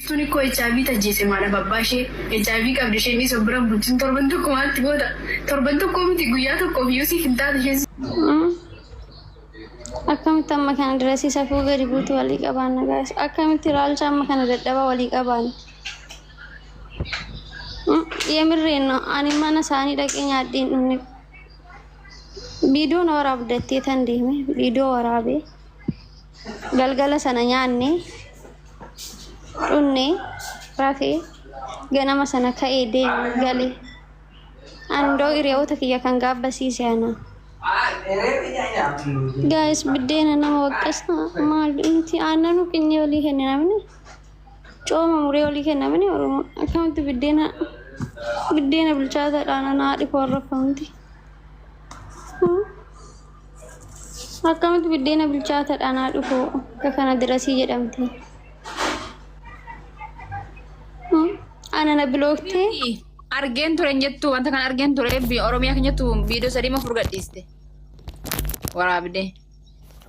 Suni ko HIV tajjese maadha babbaashee HIV qabdi isheen isa bira bultiin torban tokko maatti booda torban tokko miti guyyaa tokko biyyuu siif hin taate isheen. Akkamitti amma kana dirasii safuu gadi buutu walii qabaan nagaas akkamitti ilaalcha amma kana dadhabaa walii qabaan. Yemirreenno ani mana isaanii dhaqee nyaadheen dhumne viidiyoon waraabdattee tan deeme viidiyoo waraabee galgala sana nyaanne. Unne rafee ganama sana ka'ee deeme galee andoo hiriyoota kiyya kan gaabbasiise ana. Guys biddeena nama waqqasna maal inti aannan qinyee olii kenne namni cooma muree olii kennamni oromoo akkamitti biddeena bilchaataadhaan ana haadhi koo arrafamti. Akkamitti biddeena bilchaataadhaan haadhi koo akka kana dirasii jedhamti. Ana na biloote argeen ture jettu wanta kan argeen ture Oromiyaa kan jettu viidiyoo sadii ma furgadhiiste waraabde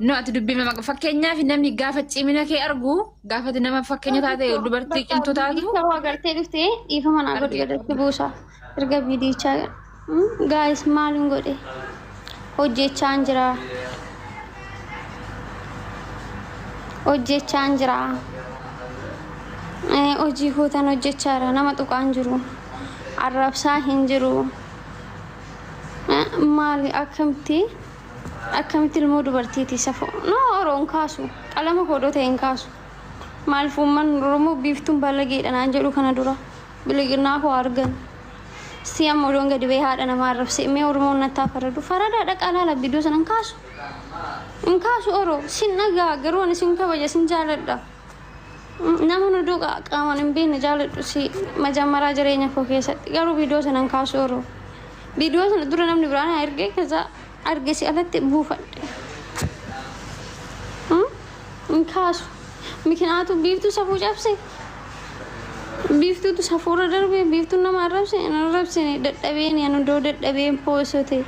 no ati dubbii nama fakkeenyaaf namni gaafa cimina kee argu gaafati nama fakkeenya taate dubartii cimtuu taatu sababa agartee dhuftee dhiifama naa godhe gadatti buusa erga viidiyichaa gaayis maaliin godhe hojjechaan jira hojii hootan hojjechaara nama tuqaan jiru arrabsaa hin jiru maali akkamitti ilmoo dubartiiti safoo no oroon kaasu qalama koodota hin kaasu maaliif uummanni oromoo biiftuun ballageedhanaan jedhu kana dura biliginnaa koo argan si amma odoon gadi ba'ee haadha nama arrabse mee oromoon nattaa farada dhaqaalaa labbidoo sana hin kaasu oroo sin dhagaa garuu ani sin kabaja sin jaaladha. Nama nu duuqa qaamaan hin beekne jaaladhu si majammaraa jireenya koo keessatti garuu viidiyoo sana hin kaasu oroo viidiyoo sana dura namni biraan ergee keessa arge si alatti buufadhe hin kaasu mikinaatu biiftuu safuu cabse biiftuutu safuura darbe biiftuu nama arrabsine dadhabeen anu doo dadhabeen poosote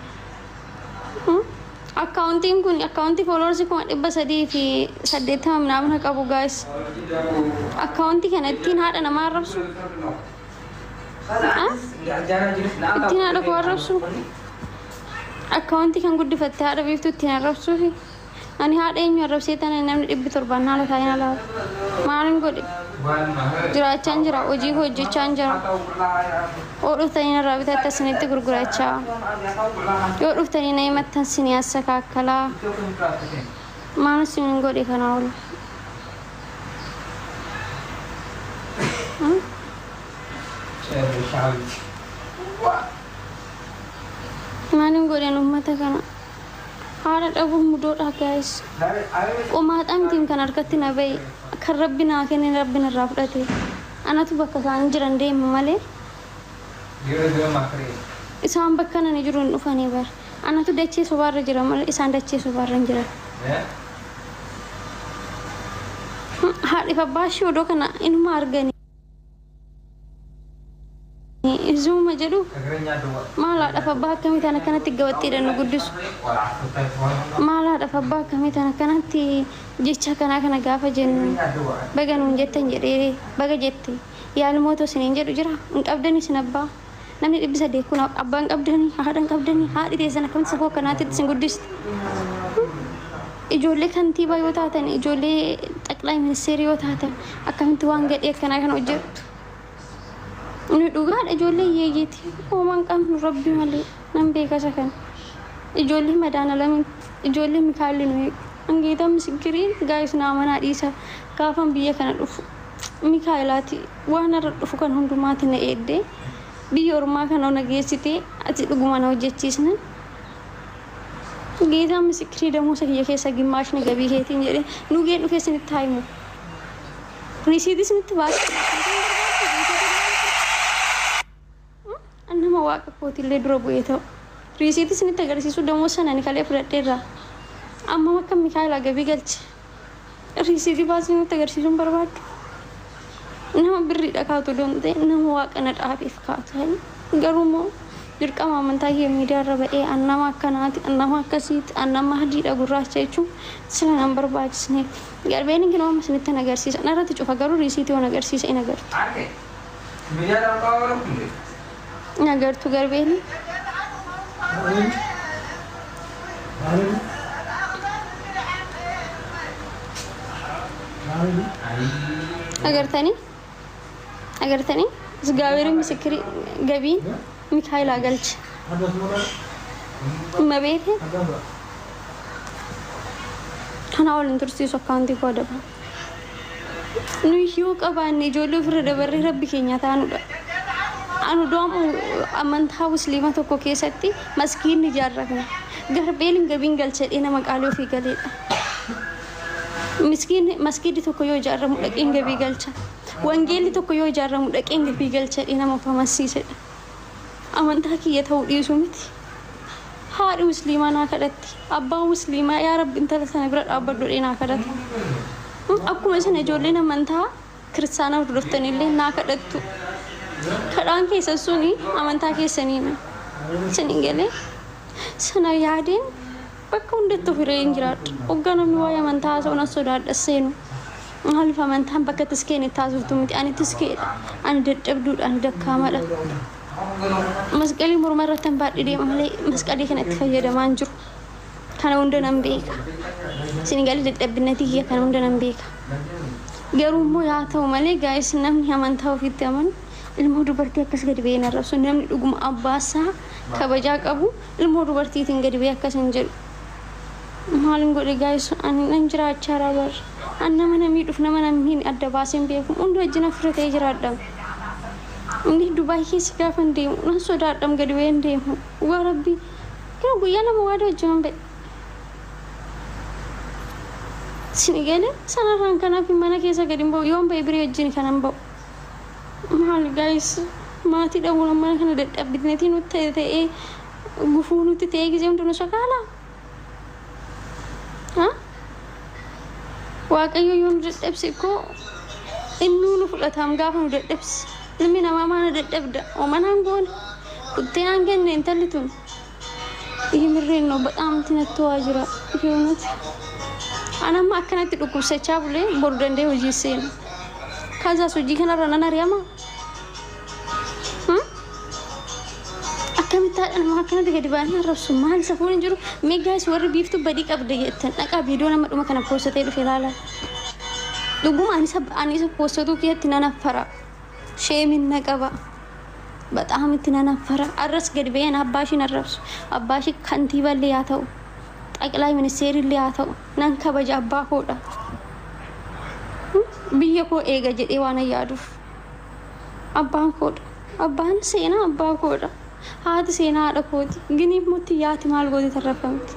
akkaawuntiin kun akkaawuntii fooloorsi 380 namna qabu guys akkaawuntii kana ittiin haadha nama arrabsu ittiin haadha koo arrabsu akkaawuntii kan guddifatte haadha biiftuu ittiin arrabsuufi ani haadha eenyu arrabsee tana namni 700 haala taa'in alaa maaliin godhe jiraachaan jira hojii hojjechaan jira yoo dhuftanii narraa bitaatti asinitti gurgurachaa yoo dhuftanii na himattan sinii assa kaakkalaa maal siniin godhe kana oolu maaliin godhen ummata kana haadha dhabuuf mudoodha guys qomaaxaa mitiin kan harkatti na bahe kan rabbi naa kenne rabbi narraa fudhate anatu bakka isaan jiran deema malee isaan bakka nani jiru hin dhufanii bar anatu dachee sobaarra jira malee isaan dachee sobaarra hin jiran haadhiif abbaashii odoo kana inuma arganii izuma jedhu maalaadhaaf abbaa akkamii tana kanatti gabattiidha nu guddisu maalaadhaaf abbaa akkamii tana kanatti jecha kanaa kana gaafa jennu baga nuun jettan jedhee baga jette yaalmootoo isiniin jedhu jira hin qabdanii isin abbaa namni 300 kun abbaa hin qabdanii haadha hin qabdanii haadhi teessan akkamitti safoo kanaatti isin guddiste ijoollee kantiibaa yoo taatan ijoollee xaqilaa ministeerii yoo taatan akkamitti waan gadhee akkanaa kana hojjettu nu dhugaadha ijoollee yeeyyeeti uumaan qabnu rabbi malee nan beekasa kan ijoollee madaana lamin ijoollee mikaalli nu angeetaa misigiriin gaayis naamanaa dhiisa gaafan biyya kana dhufu mikaayilaati waan irra dhufu kan hundumaatti na eeddee biyya ormaa kana nageessitee ati dhuguma na hojjechiisnan geetaa misigirii damuusa kiyya keessa gimmaashni gabii keetiin jedhee nu gee dhufee sinitti haayimu risiitii sinitti baasa nama waaqa kootillee dura bu'ee ta'u risiitii sinitti agarsiisu damoo sana ni kalee fudhadheerra amma akka mikaayilaa gabii galche risiitii baasii nutti agarsiisuun barbaadu nama birrii dhakaatu doon ta'e nama waaqa na dhaabeef kaatu garuu moo dirqama amantaa kee miidiyaarra ba'ee annama akkanaati annama akkasiiti annama hadiidha gurraacha jechuun sila nan barbaachisne garbeen ingin waan masinitti nagarsiisa narratti cufa garuu riisiitii waan agarsiisa in agartu nagartu garbeen agartanii ዝጋቤር ምስክሪ ገቢን ሚካኤል አገልች መቤቴ ከናውል እንድርሲ ሶካንቲ ኮደባ ኑይዮ ቀባኔ ጆሎ ፍረደ በሪ ረብ ኬኛ ታኑዳ አኑ ዶም አመንታ ሙስሊማ ተኮ ከሰቲ መስኪን ይጃረከ ገርቤልን ገቢን ገልቸ ዲነ መቃሎ ፊ ገሌዳ ምስኪን መስጊድ ተኮ ይጃረሙ ደቂን ገቢ ገልቸ ወንጌል ተኮ ይጃረሙ ደቂን ገቢ ገልቸ ዲነ መፈመስይሰ አመንታ ከየተው ዲሱምት ሃሪ ሙስሊማና ከደት አባ ሙስሊማ ያ ረብ እንተ ለሰነብረ አበዶ ዲና ከደት akkuma sana ijoolleen amantaa kiristaanaa hordoftanillee naa kadhattu kadhaan keessa suni amantaa keessaniina sinin galee sana yaadeen bakka hundatti ofirree hin jiraadhu hoggaa namni waa'ee amantaa haasa'uun sodaadha seenu maaliif amantaan bakka tiskeen itti haasoftu miti ani tiskeedha ani dadhabduudha ani dakkaamadha masqalii morma irratti hin baadhii deema malee masqalii kanatti fayyadamaa hin jiru kana hunda nan beeka Senegal dadhabinati kiyya kan hunda nan beeka garuu immoo yaa ta'u malee gaayis namni amantaa ofiitti amanu ilmoo dubartii akkas gadi ba'ee narrabsu namni dhuguma abbaasaa kabajaa qabu ilmoo dubartiitiin gadi ba'ee akkas hin jedhu maalin godhe gaayis ani nan jiraachaa rabar an nama namii dhuf nama namii adda baaseen beeku hundi wajjin afurratee jiraadha inni Dubaay keessa gaafa hin deemu nan sodaadham gadi ba'ee hin deemu waa rabbii kana guyyaa nama waada wajjin ba'e Senegal sana ran kana fi mana keessa gadi mboo yoon ba'e biree wajjin kanan ba'u maal gaayis maatii dhabuun mana kana dadhabbineetii nutti ta'ee gufuu nutti ta'ee gisee hundi nu shakaala waaqayyo yoo nu dadhabse koo innuu nu fudhataam gaafa nu dadhabse ilmi namaa maana dadhabda omanaan goone kutteenaan kenne intalli tun yimirreen no በጣም tinattuwaa jira የእውነት Ana ma akkanatti dhukkubsachaa bulee boru dandee hojii seenu. Kazaas hojii kanarra nan ari'ama. Akkamittaadha nama akkanatti gadi baanii arrabsu maal safuun hin jiru. Mee gaayis warri biiftuu badii qabda jettan dhaqaa viidiyoo nama dhuma kana poosatee dhufe ilaala. Dhuguma ani isa poosatuu keessatti nan affara. Sheemin na qaba. Bataam itti nan affara. Arras gadi ba'een abbaashiin arrabsu. Abbaashii kantiiballee yaa ta'u. ጠቅላይ ሚኒስቴር ሊያተው ነን ከበጃ አባኮዳ ቢየኮ ኤገ ጀዴ ዋና ያዱፍ አባኮዳ አባን ሴና አባኮዳ ሃት ሴና አደኮት ግኒ ሙት ያት ማልጎት ተረፈምት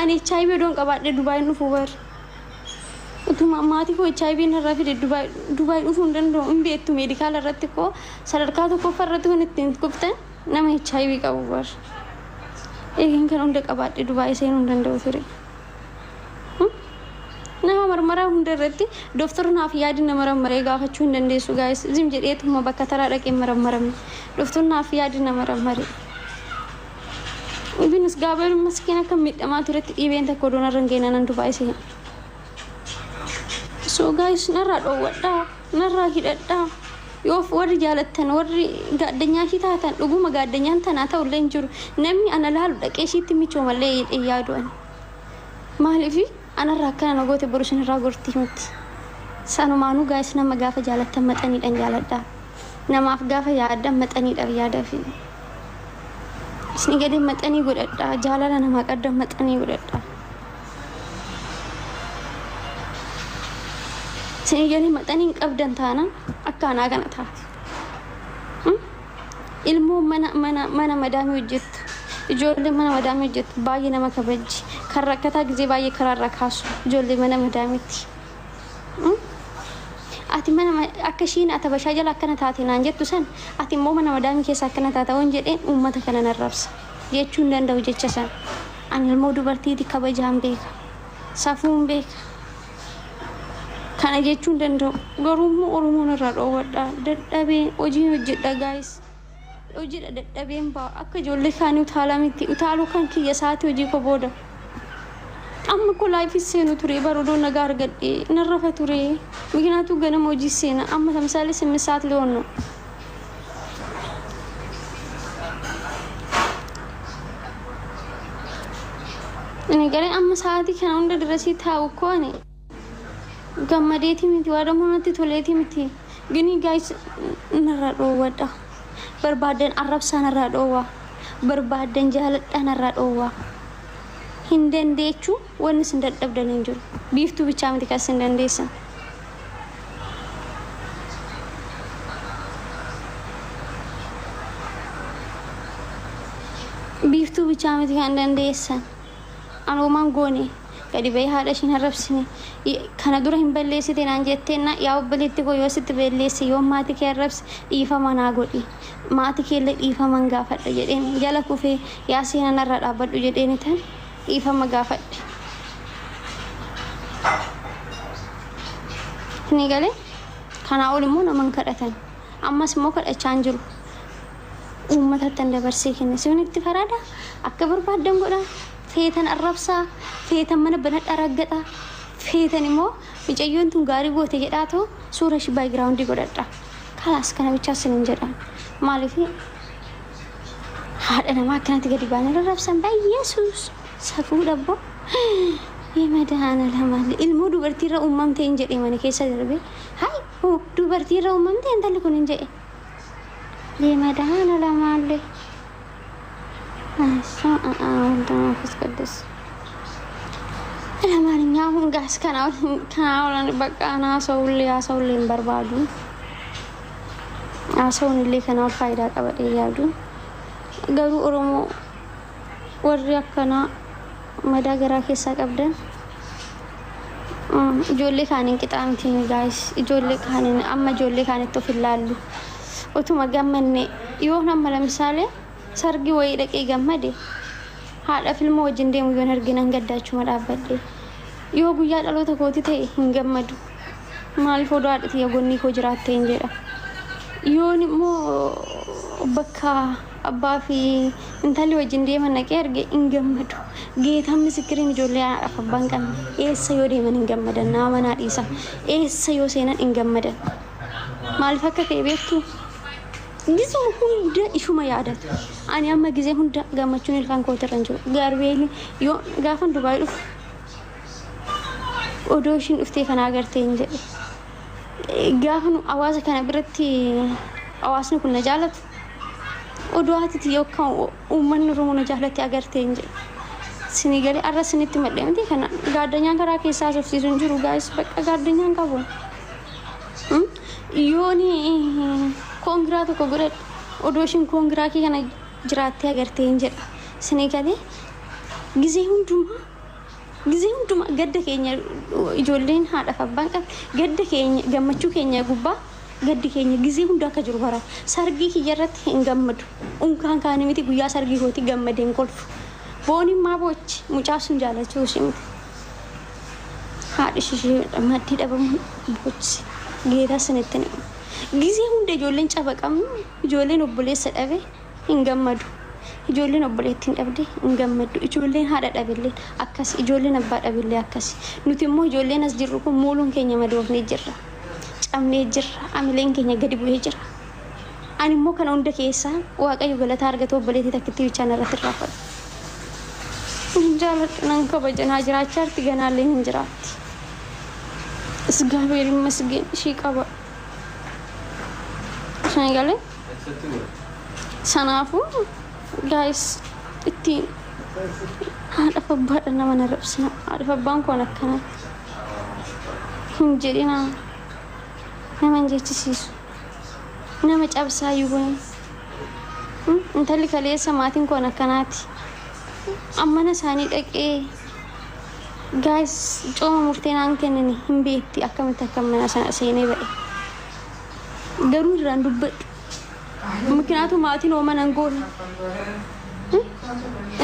አኔ ቻይቤ ዶን ቀባደ ዱባይ ኑፉ በር ቱማ ማቲ ኮ ቻይቤ ነራፊ ዱባይ ኑፉ እንደንዶ እምቤቱ ሜዲካል ረትኮ ሰደርካቱ ኮ ፈረቱ እንትን ኩፍተን ነመ ቻይቤ ቀቡበር Eegin kan hunda qabaadhe Dubaay seenuu hin danda'u ture. Nama marmaraa hunda irratti dooftarri naaf yaadi nama marmaree gaafachuu hin dandeessu gaayis zim jedheetuma bakka taraa dhaqee marmaramne dooftarri naaf yaadi nama marmaree. Binis gaabar maskiina kan miidhamaa turetti dhiibeen tokko doonarra hin geenan Dubaay seena. So gaayis narraa dhoowwadhaa narraa hidhadhaa. Yoo warri jaalattan warri gaaddanyaa shi taatan dhuguma gaaddanyaan tanaa ta'ullee hin jiru namni ana laalu dhaqee shiitti michoo mallee yaadu'an maaliifi anarraa akkana na goote boru isinirraa gortii miti sanumaanuu gaayis nama gaafa jaalattan maxaniidhaan jaaladhaa namaaf gaafa yaaddan maxaniidhaaf yaadafi isni gadee maxanii godhadhaa jaalala namaa qaddan maxanii godhadhaa Senegal maxaniin qabdan taana akkanaa kana taati. Ilmoo mana madaamii hojjettu. Ijoollee mana madaamii hojjettu baay'ee nama kabajji. Kan rakkataa gisee baay'ee karaarraa kaasu ijoollee mana madaamiitti. Ati mana akka ishiin ata bashaa jala akkana taate naan jettu san ati immoo mana madaamii keessa akkana taata waan jedheen uummata kana narrabsa. Jechuu hin danda'u jecha san. Ani ilmoo dubartiiti kabajaan beeka. Safuun beeka. Kana jechuun danda'u garuu Oromoon irraa dhoowwadha dadhabee hojii hojjedha gaayis hojii dadhabeen ba'a akka ijoollee kaanii utaalamitti utaaluu kan kiyya sa'aatii hojii koo booda amma ko laayifii seenu ture baroodoo nagaa argadhe narrafa ture mikinaatu ganama hojii seena amma tamsaalee 8 ሰዓት ሊሆን ነው እኔ ገሬ amma sa'aatii kana hunda dirasii taa'u koo ani gammadeetii miti waa ደግሞ natti toleetii miti gini gaayis narraa dhoowwadha barbaadan arrabsaan irraa dhoowwa barbaadan jaaladhaan irraa dhoowwa hin dandeechu wanni sin dadhabdan hin jiru biiftuu bichaa miti kan sin dandeessan biiftuu bichaa miti kan dandeessan anumaan goone gadi bay haadha shin harrabsine kana dura hin balleessite naan jetteena yaa obbaleetti koo yoo sitti balleesse yoo maatii kee harrabse dhiifama naa godhi maatii kee illee dhiifama gaafadha jedheen jala kufee yaa seenan irra dhaabbadhu jedheen tan dhiifama gaafadhe ni galee kana oolmoo naman kadhatan ammas immoo kadhachaan jiru uummatatti dabarsee kenne sinitti farada akka barbaadan godha feetan arrabsaa feetan mana bana dharaggadha feetan immoo micayyoon tun gaarii goote jedhaatoo suura shi baayigiraawundii godhadha kalaas kana bichaa sinin jedhan maaliif haadha namaa akkanatti gadi baanee arrabsan yesus safuu dhabbo yemadaana lamal ilmoo dubartiirra uumamtee hin jedhe mana keessa darbe hay dubartiirra uumamtee intalli kun hin jedhe yemadaana lamalle Fis ቅዱስ ለማንኛውም ጋስ ከናውን በቃ ናሰውልን በርባዱ አሰውንሌ ከናው ፋይዳ ቀበጤ ያዱ ገሩ ኦሮሞ ወሪ አከና መዳገራ ኬሳ ቀብደን ጆሌ ካንን ቅጣምቲ ጋይስ ጆሌ ካንን አማ ጆሌ ካንቶ ፍላሉ ኦቱ መገመኔ ይሆና ለምሳሌ sargi way dhaqee gammade haadha filmoo wajjin deemu yoon arginan gaddaachuu madhaabadde yoo guyyaa dhaloota kooti ta'e hin gammadu maaliif odoo haadhati yagonni koo jiraattee hin jedha yoon immoo bakka abbaa fi intalli wajjin deeman naqee arge hin gammadu geetaan misikiriin ijoollee haadhaaf abbaan qabne eessa yoo deeman hin gammadan nama naa dhiisa eessa yoo seenan hin gammadan maaliif akka ta'e beektu ጊዜ ሁንደ ኢሹማ ያደት አኒ አማ ጊዜ ሁንደ ጋማቹን ilkaan koo tirranju gaarbeeli yoo gaafan dubaay dhuf odooshin dhuftee kana agartee hin jedhe gaafan awaasa kana biratti awaasni kun na jaalatu odoatiti yookaan uummanni Oromoo na jaalatti agartee hin jedhe sini galee arra sinitti maddeemti kana gaadanyaan karaa keessaa sofsiisuun jiru gaayis bakka gaadanyaan qabu yooni Kongiraa tokko godhadhu odooshin kongiraa kee kana jiraattee agartee hin jedha sini galee ጊዜ hunduma gadda keenya ijoolleen haadhaaf abbaan qab gadda keenya gammachuu keenya gubbaa gaddi keenya ጊዜ hunda akka jiru bara sargii kiyya irratti hin gammadu unkaan kaanii miti guyyaa sargii kooti gammadeen kolfu booniin maa boochi mucaasuun jaalachuu simti haadhi shishee maddii dhabamu boochi geetaa sinitti ni ጊዜ hunda ijoolleen cabaqam ijoolleen obboleessa dhabe hin gammadu ijoolleen obboleettiin dhabde hin gammadu ijoolleen haadha dhabillee akkas ijoolleen abbaa dhabillee akkas nuti immoo ijoolleen as jirru kun muuluun keenya madoofnee jirra cabnee jirra amileen keenya gadi bu'ee jira ani immoo kana hunda keessaa waaqayyo galataa argatu obboleettii takkitti bichaan irratti raafatu jaaladhu nan kabajanaa jiraachaarti ganaallee hin jiraatti isgaabeer masgeen ishii qaba Sanagale sanafu guys itti haadha abbaa nama narabsina haadha abbaan koon akkana hin jedhina nama jechisiisu nama cabsaa yuun intalli kaleessa maatiin koon akkanaati ammana isaanii dhaqee guys cooma murteenaan kennani hin beekti akkamitti akka mana sana seenee ba'e garuu irraan dubbadhu ምክንያቱም ማቲን ወመነን ጎል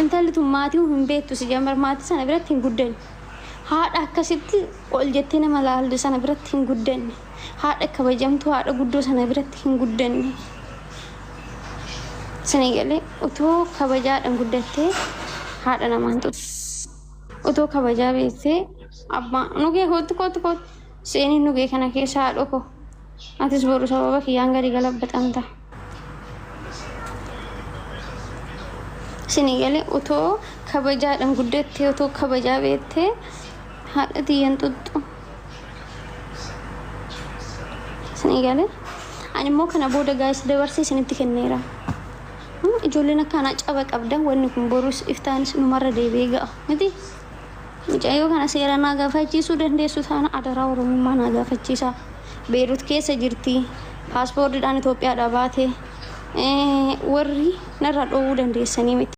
እንተልቱ ማቲው ህንቤቱ ሲጀመር ማቲ ሰነ ብረት ይንጉደን ሃዳ አከሲት ኦልጀቴነ መላል ሰነ ብረት ይንጉደን ሃዳ ከበጀምቱ ሃዳ ጉዶ ሰነ ብረት ይንጉደን Senegalee utoo kabajaadhaan guddattee haadha namaan tutu. Utoo kabajaa beektee abbaan nugee kootu seenii nugee kana keessa haadha koo. Atis boru sababa kiyyaan gadi galabbatamta. Senegalee utoo kabajaadhaan guddattee utoo kabajaa beektee haadha tiyyan tuttu. Senegalee ani immoo kana booda gaayis dabarsee isinitti kenneera. Ijoolleen akkanaa caba qabdan wanni kun borus iftaanis numarra deebi'ee ga'a miti. Mucayyoo kana seera naa gaafachiisuu dandeessu taana adaraa Oromummaa naa gaafachiisa. Beerut keessa jirti. Paaspoortiidhaan Itoophiyaadhaa baate warri narraa dhoowwuu dandeessanii miti.